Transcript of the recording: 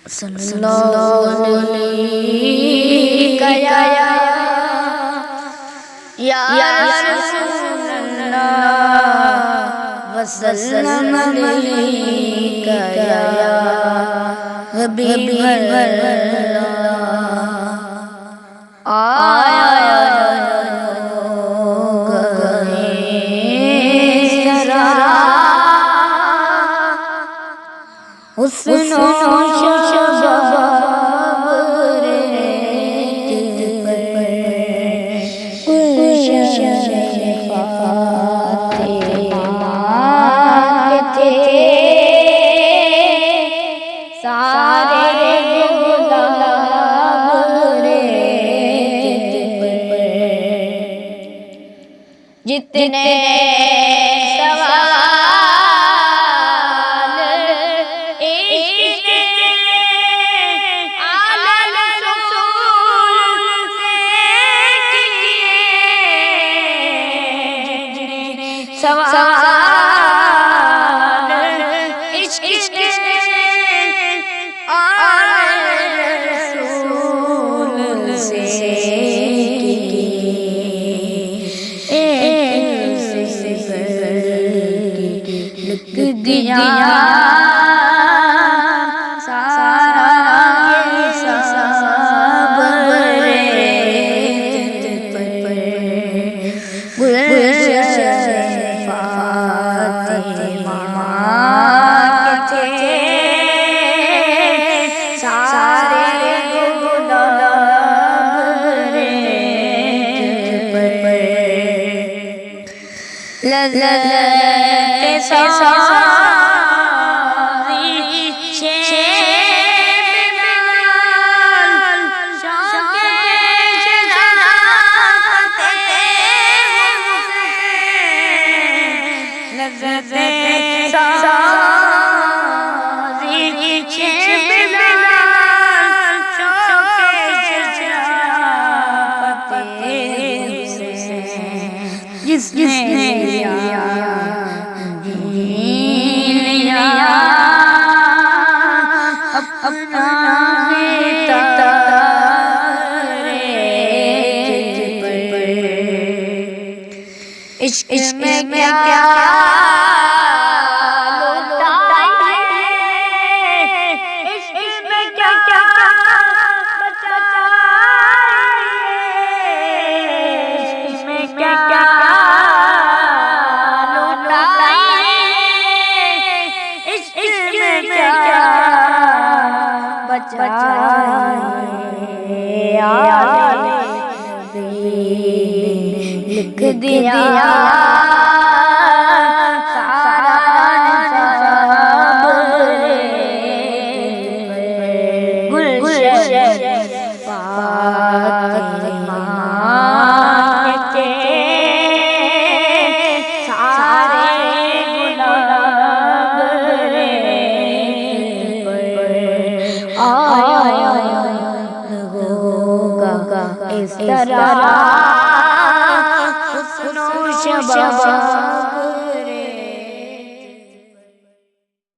صلی اللہ علیہ یا رسول اللہ وسلم علیک یا حبیب اللہ آیا حسن و شباب ریت پر گلشن فاطمہ کے تھے سارے گلاب ریت پر جتنے دیا سارا سب ریت پر گلشن فاطمہ کے تھے سارے گلاب ریت پر جس نے لیا اپنا بیٹا ریت پر عشق میں کیا لکھ دیا سارا گلشن فاطمہ کے سارے گلاب ریت پر آیا ہوگا اس طرح حسن و شباب